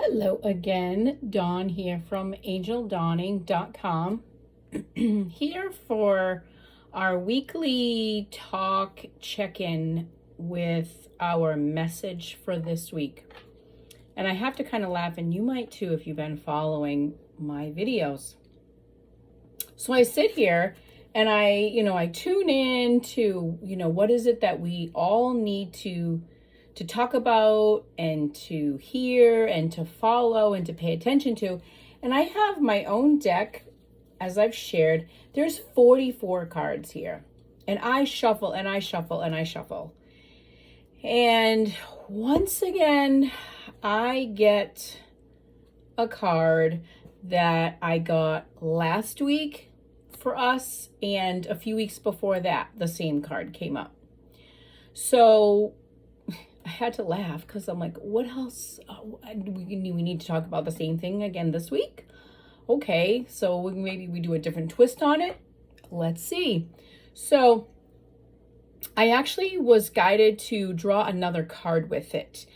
Hello again, Dawn here from angeldawning.com. Here for our weekly talk check-in with our message for this week. And I have to kind of laugh, and you might too if you've been following my videos. So I sit here and I tune in to, what is it that we all need to talk about and to hear and to follow and to pay attention to. And I have my own deck, as I've shared. There's 44 cards here. And I shuffle and I shuffle and I shuffle. And once again, I get a card that I got last week for us, and a few weeks before that, the same card came up. So I had to laugh because I'm like, what else? We need to talk about the same thing again this week? Okay, so maybe we do a different twist on it. Let's see. So I actually was guided to draw another card with it.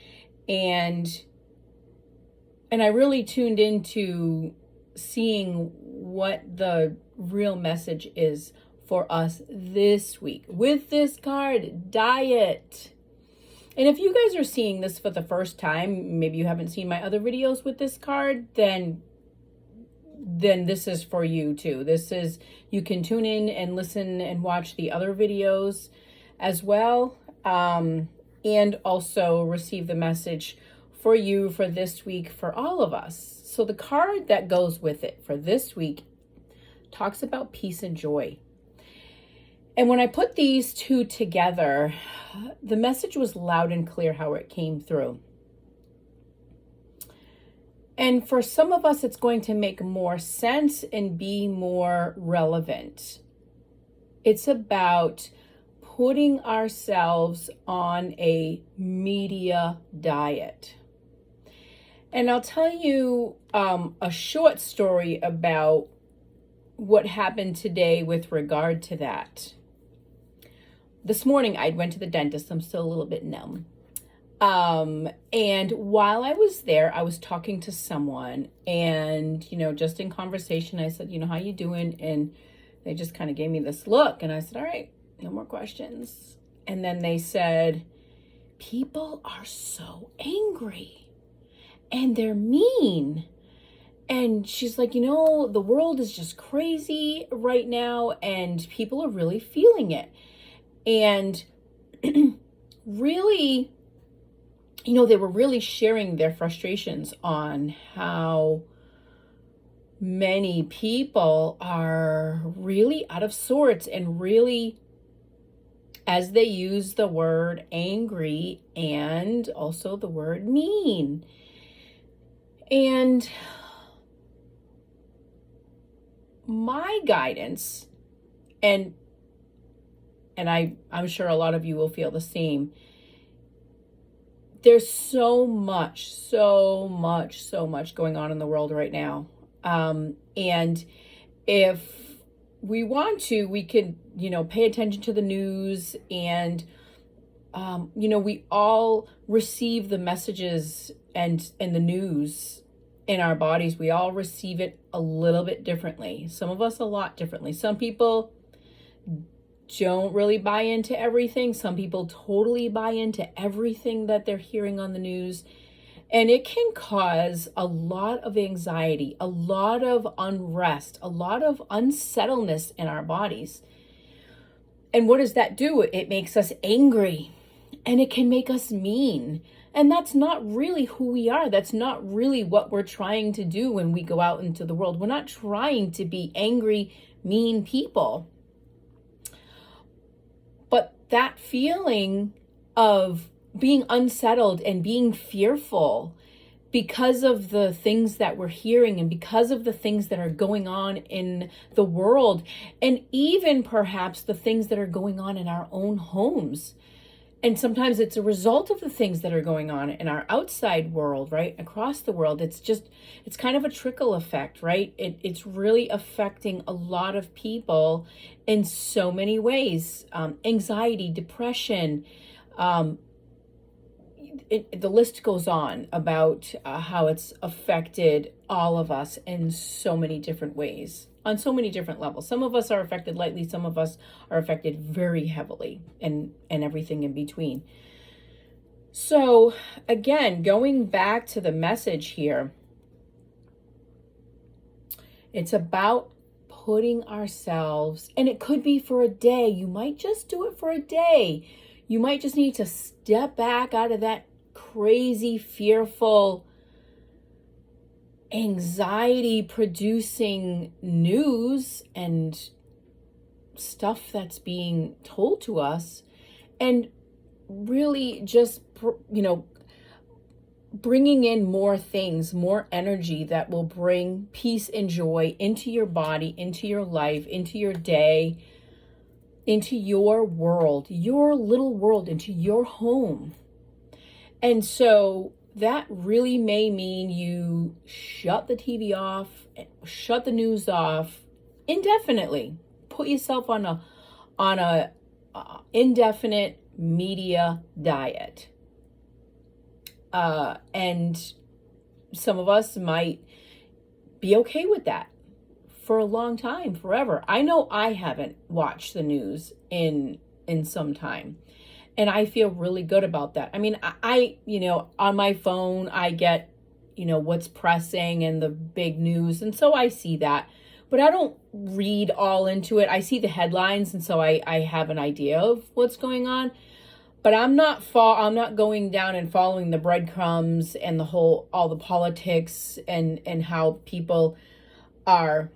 And I really tuned into seeing what the real message is for us this week with this card, diet. And if you guys are seeing this for the first time, maybe you haven't seen my other videos with this card, then this is for you too. You can tune in and listen and watch the other videos as well, and also receive the message for you for this week for all of us. So the card that goes with it for this week talks about peace and joy. And when I put these two together, the message was loud and clear how it came through. And for some of us, it's going to make more sense and be more relevant. It's about putting ourselves on a media diet. And I'll tell you a short story about what happened today with regard to that. This morning, I went to the dentist. I'm still a little bit numb. And while I was there, I was talking to someone, and, just in conversation, I said, how you doing? And they just kind of gave me this look, and I said, all right, no more questions. And then they said, people are so angry and they're mean. And she's like, the world is just crazy right now, and people are really feeling it. And really, they were really sharing their frustrations on how many people are really out of sorts and really, as they use the word angry and also the word mean. And my guidance, and I'm sure a lot of you will feel the same, there's so much going on in the world right now. And if we want to, we could, pay attention to the news, and, we all receive the messages and the news in our bodies. We all receive it a little bit differently. Some of us a lot differently. Some people don't really buy into everything. Some people totally buy into everything that they're hearing on the news. And it can cause a lot of anxiety, a lot of unrest, a lot of unsettledness in our bodies. And what does that do? It makes us angry, and it can make us mean. And that's not really who we are. That's not really what we're trying to do when we go out into the world. We're not trying to be angry, mean people. But that feeling of being unsettled and being fearful because of the things that we're hearing and because of the things that are going on in the world, and even perhaps the things that are going on in our own homes. And sometimes it's a result of the things that are going on in our outside world, right? Across the world. It's kind of a trickle effect, right? It's really affecting a lot of people in so many ways. Anxiety, depression, the list goes on about how it's affected all of us in so many different ways, on so many different levels. Some of us are affected lightly, some of us are affected very heavily, and everything in between. So again, going back to the message here, it's about putting ourselves, and it could be for a day. You might just do it for a day. You might just need to step back out of that crazy, fearful, anxiety producing news and stuff that's being told to us, and really just, bringing in more things, more energy that will bring peace and joy into your body, into your life, into your day, into your world, your little world, into your home. And so that really may mean you shut the TV off, shut the news off indefinitely. Put yourself on a indefinite media diet. And some of us might be okay with that for a long time, forever. I know I haven't watched the news in some time, and I feel really good about that. I mean, I on my phone, I get, what's pressing and the big news, and so I see that, but I don't read all into it. I see the headlines, and so I have an idea of what's going on. But I'm not going down and following the breadcrumbs and all the politics and how people are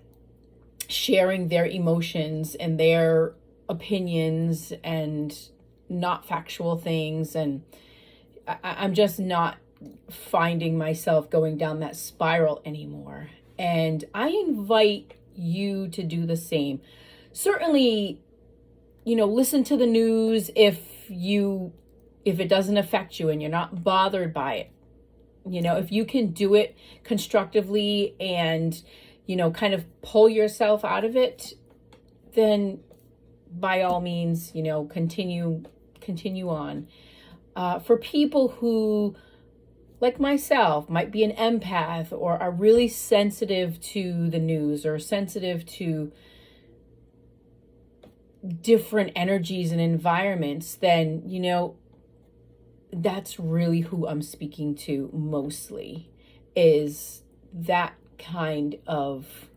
sharing their emotions and their opinions and not factual things. And I'm just not finding myself going down that spiral anymore. And I invite you to do the same. Certainly, listen to the news if it doesn't affect you and you're not bothered by it. If you can do it constructively and, kind of pull yourself out of it, then by all means, continue on. For people who, like myself, might be an empath or are really sensitive to the news or sensitive to different energies and environments, then, that's really who I'm speaking to mostly, is that kind of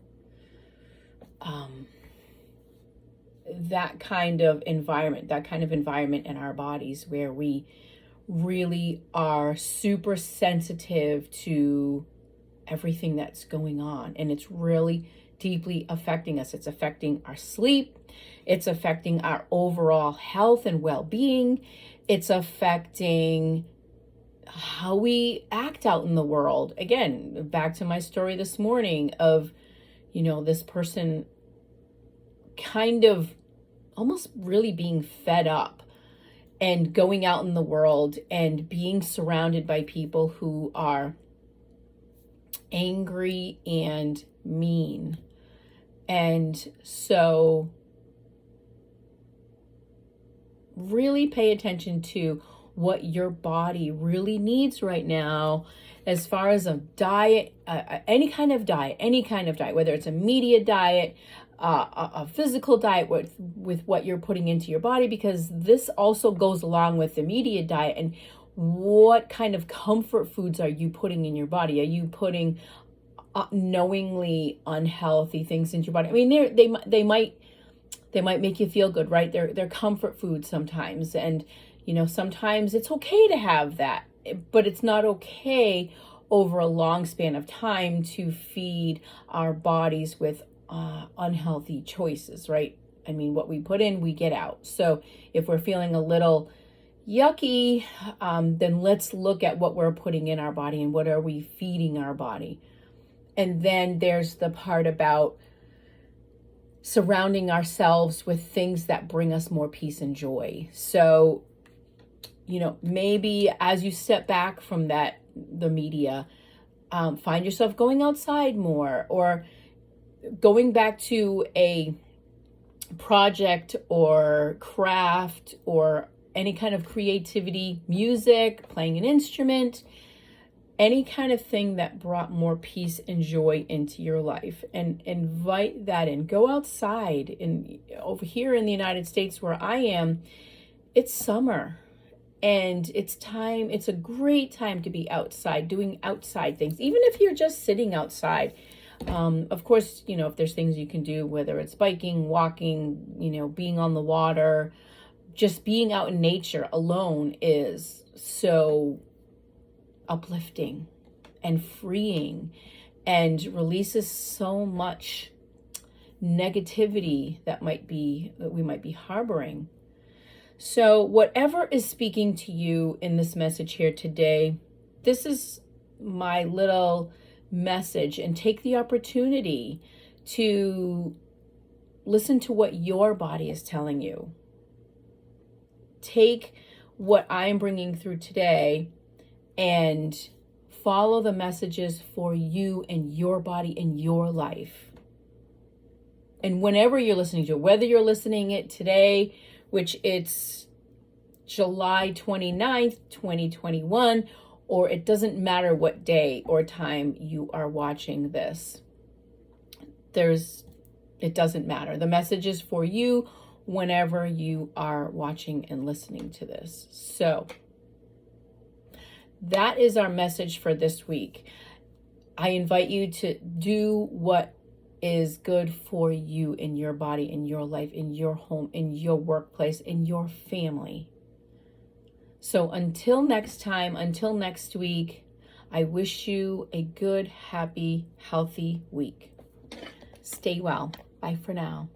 environment in our bodies where we really are super sensitive to everything that's going on, and it's really deeply affecting us. It's affecting our sleep. It's affecting our overall health and well-being. It's affecting how we act out in the world. Again, back to my story this morning of, this person kind of almost really being fed up and going out in the world and being surrounded by people who are angry and mean. And so really pay attention to what your body really needs right now as far as a diet, any kind of diet, whether it's a media diet, a physical diet with what you're putting into your body, because this also goes along with the media diet. And what kind of comfort foods are you putting in your body? Are you putting knowingly unhealthy things into your body? I mean, they might make you feel good, right? They're comfort foods sometimes. And, sometimes it's okay to have that, but it's not okay over a long span of time to feed our bodies with unhealthy choices, right? I mean, what we put in, we get out. So if we're feeling a little yucky, then let's look at what we're putting in our body and what are we feeding our body. And then there's the part about surrounding ourselves with things that bring us more peace and joy. So, maybe as you step back from the media, find yourself going outside more, or going back to a project or craft or any kind of creativity, music, playing an instrument, any kind of thing that brought more peace and joy into your life, and invite that in. Go outside. And over here in the United States where I am, it's summer. And it's a great time to be outside, doing outside things, even if you're just sitting outside. Of course, if there's things you can do, whether it's biking, walking, being on the water, just being out in nature alone is so uplifting and freeing, and releases so much negativity that we might be harboring. So whatever is speaking to you in this message here today, this is my little message, and take the opportunity to listen to what your body is telling you. Take what I'm bringing through today and follow the messages for you and your body and your life. And whenever you're listening to it, whether you're listening it today, which it's July 29th, 2021, or it doesn't matter what day or time you are watching this. It doesn't matter. The message is for you whenever you are watching and listening to this. So that is our message for this week. I invite you to do what is good for you in your body, in your life, in your home, in your workplace, in your family. So until next time, until next week, I wish you a good, happy, healthy week. Stay well. Bye for now.